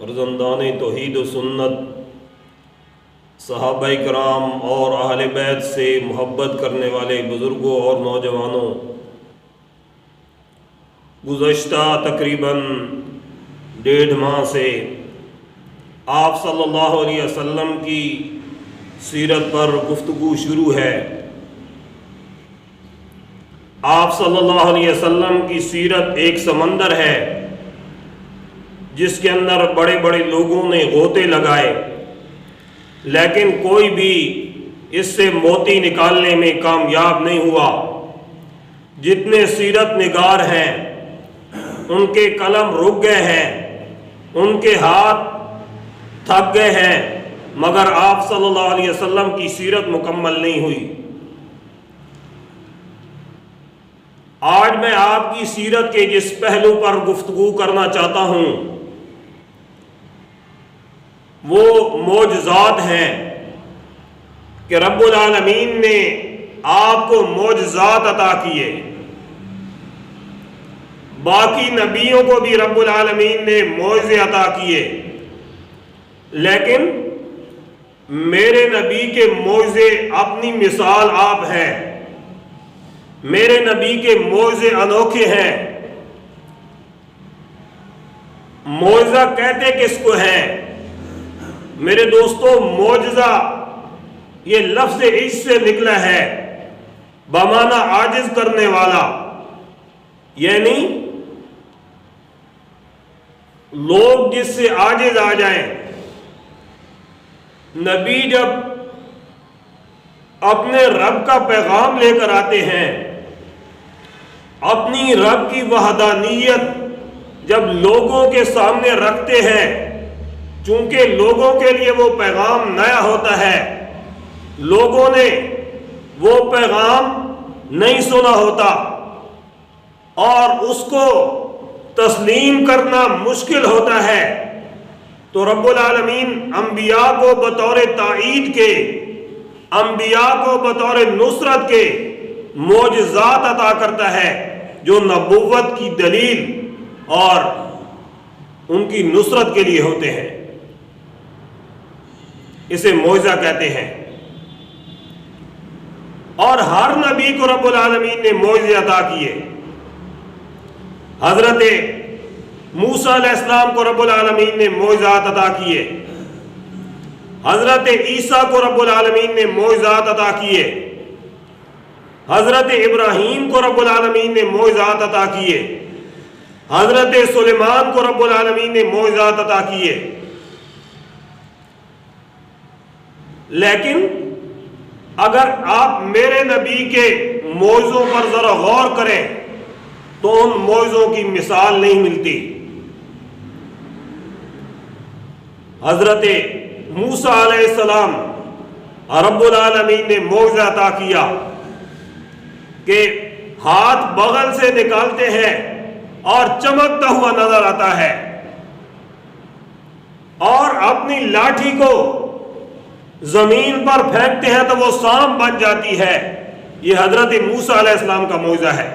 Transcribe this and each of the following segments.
فرزندان توحید و سنت، صحابہ کرام اور اہل بیت سے محبت کرنے والے بزرگوں اور نوجوانوں، گزشتہ تقریباً 1.5 ماہ سے آپ صلی اللہ علیہ وسلم کی سیرت پر گفتگو شروع ہے۔ آپ صلی اللہ علیہ وسلم کی سیرت ایک سمندر ہے جس کے اندر بڑے بڑے لوگوں نے غوطے لگائے، لیکن کوئی بھی اس سے موتی نکالنے میں کامیاب نہیں ہوا۔ جتنے سیرت نگار ہیں ان کے قلم رک گئے ہیں، ان کے ہاتھ تھک گئے ہیں، مگر آپ صلی اللہ علیہ وسلم کی سیرت مکمل نہیں ہوئی۔ آج میں آپ کی سیرت کے جس پہلو پر گفتگو کرنا چاہتا ہوں وہ معجزات ہیں کہ رب العالمین نے آپ کو معجزات عطا کیے۔ باقی نبیوں کو بھی رب العالمین نے معجزے عطا کیے، لیکن میرے نبی کے معجزے اپنی مثال آپ ہیں۔ میرے نبی کے معجزے انوکھے ہیں۔ معجزہ کہتے کس کو ہیں؟ میرے دوستو، معجزہ یہ لفظ عجز سے نکلا ہے، بمعنی عاجز کرنے والا، یعنی لوگ جس سے عاجز آ جائیں۔ نبی جب اپنے رب کا پیغام لے کر آتے ہیں، اپنی رب کی وحدانیت جب لوگوں کے سامنے رکھتے ہیں، چونکہ لوگوں کے لیے وہ پیغام نیا ہوتا ہے، لوگوں نے وہ پیغام نہیں سنا ہوتا اور اس کو تسلیم کرنا مشکل ہوتا ہے، تو رب العالمین انبیاء کو بطور تائید کے، انبیاء کو بطور نصرت کے معجزات عطا کرتا ہے جو نبوت کی دلیل اور ان کی نصرت کے لیے ہوتے ہیں۔ اسے معجزہ کہتے ہیں، اور ہر نبی کو رب العالمین نے معجزے عطا کیے۔ حضرت موسیٰ علیہ السلام کو رب العالمین نے معجزات عطا کیے، حضرت عیسیٰ کو رب العالمین نے معجزات عطا کیے، حضرت ابراہیم کو رب العالمین نے معجزات عطا کیے، حضرت سلیمان کو رب العالمین نے معجزات عطا کیے۔ لیکن اگر آپ میرے نبی کے معجزوں پر ذرا غور کریں تو ان معجزوں کی مثال نہیں ملتی۔ حضرت موسیٰ علیہ السلام رب العالمین نے معجزہ عطا کیا کہ ہاتھ بغل سے نکالتے ہیں اور چمکتا ہوا نظر آتا ہے، اور اپنی لاٹھی کو زمین پر پھینکتے ہیں تو وہ سانپ بن جاتی ہے۔ یہ حضرت موسیٰ علیہ السلام کا معجزہ ہے۔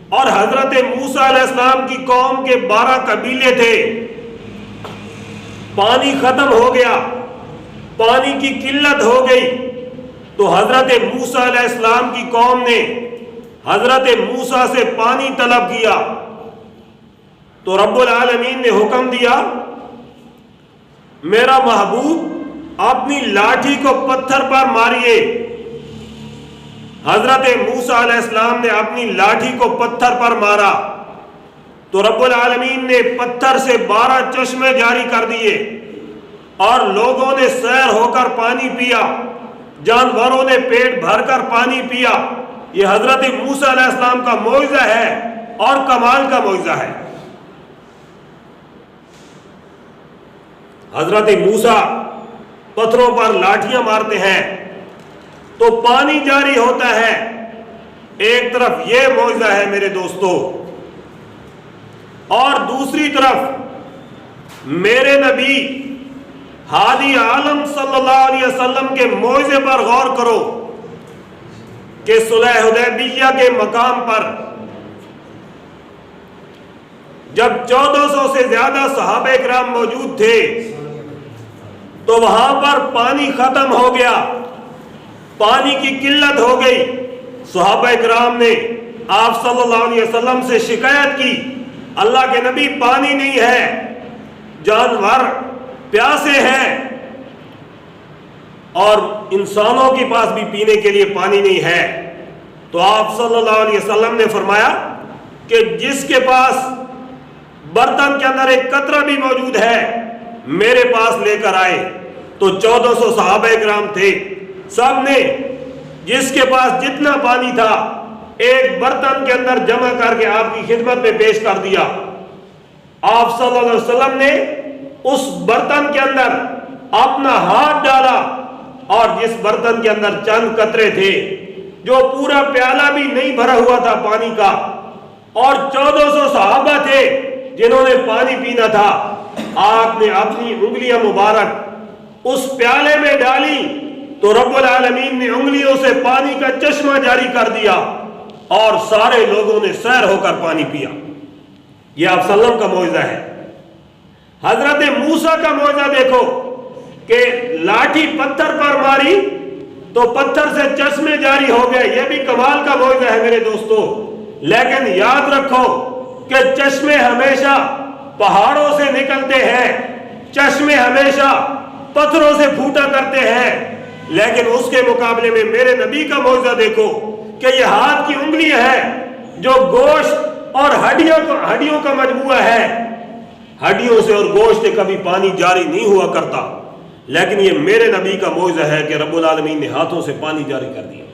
اور حضرت موسیٰ علیہ السلام کی قوم کے 12 قبیلے تھے، پانی ختم ہو گیا، پانی کی قلت ہو گئی، تو حضرت موسیٰ علیہ السلام کی قوم نے حضرت موسیٰ سے پانی طلب کیا، تو رب العالمین نے حکم دیا، میرا محبوب اپنی لاٹھی کو پتھر پر ماریے۔ حضرت موسیٰ علیہ السلام نے اپنی لاٹھی کو پتھر پر مارا تو رب العالمین نے پتھر سے 12 چشمے جاری کر دیے، اور لوگوں نے سیر ہو کر پانی پیا، جانوروں نے پیٹ بھر کر پانی پیا۔ یہ حضرت موسیٰ علیہ السلام کا معجزہ ہے اور کمال کا معجزہ ہے۔ حضرت موسیٰ پتھروں پر لاٹھیاں مارتے ہیں تو پانی جاری ہوتا ہے۔ ایک طرف یہ معجزہ ہے میرے دوستو، اور دوسری طرف میرے نبی ہادی عالم صلی اللہ علیہ وسلم کے معجزے پر غور کرو کہ صلح حدیبیہ کے مقام پر جب 1400 سے زیادہ صحابہ کرام موجود تھے تو وہاں پر پانی ختم ہو گیا، پانی کی قلت ہو گئی۔ صحابہ کرام نے آپ صلی اللہ علیہ وسلم سے شکایت کی، اللہ کے نبی پانی نہیں ہے، جانور پیاسے ہیں اور انسانوں کے پاس بھی پینے کے لیے پانی نہیں ہے۔ تو آپ صلی اللہ علیہ وسلم نے فرمایا کہ جس کے پاس برتن کے اندر ایک قطرہ بھی موجود ہے میرے پاس لے کر آئے۔ تو 1400 صحابہ کرام تھے، سب نے جس کے پاس جتنا پانی تھا ایک برتن کے اندر جمع کر کے آپ کی خدمت میں پیش کر دیا۔ آپ صلی اللہ علیہ وسلم نے اس برتن کے اندر اپنا ہاتھ ڈالا اور جس برتن کے اندر چند قطرے تھے، جو پورا پیالہ بھی نہیں بھرا ہوا تھا پانی کا، اور 1400 صحابہ تھے جنہوں نے پانی پینا تھا، آپ نے اپنی انگلیاں مبارک اس پیالے میں ڈالی تو رب العالمین نے انگلیوں سے پانی کا چشمہ جاری کر دیا اور سارے لوگوں نے سیر ہو کر پانی پیا۔ یہ آپ صلی اللہ علیہ وسلم کا معجزہ ہے۔ حضرت موسیٰ کا معجزہ دیکھو کہ لاٹھی پتھر پر ماری تو پتھر سے چشمے جاری ہو گئے، یہ بھی کمال کا معجزہ ہے میرے دوستو۔ لیکن یاد رکھو کہ چشمے ہمیشہ پہاڑوں سے نکلتے ہیں، چشمے ہمیشہ پتھروں سے پھوٹا کرتے ہیں، لیکن اس کے مقابلے میں میرے نبی کا معجزہ دیکھو کہ یہ ہاتھ کی انگلی ہے جو گوشت اور ہڈیوں کا مجموعہ ہے، ہڈیوں سے اور گوشت سے کبھی پانی جاری نہیں ہوا کرتا، لیکن یہ میرے نبی کا معجزہ ہے کہ رب العالمین نے ہاتھوں سے پانی جاری کر دیا۔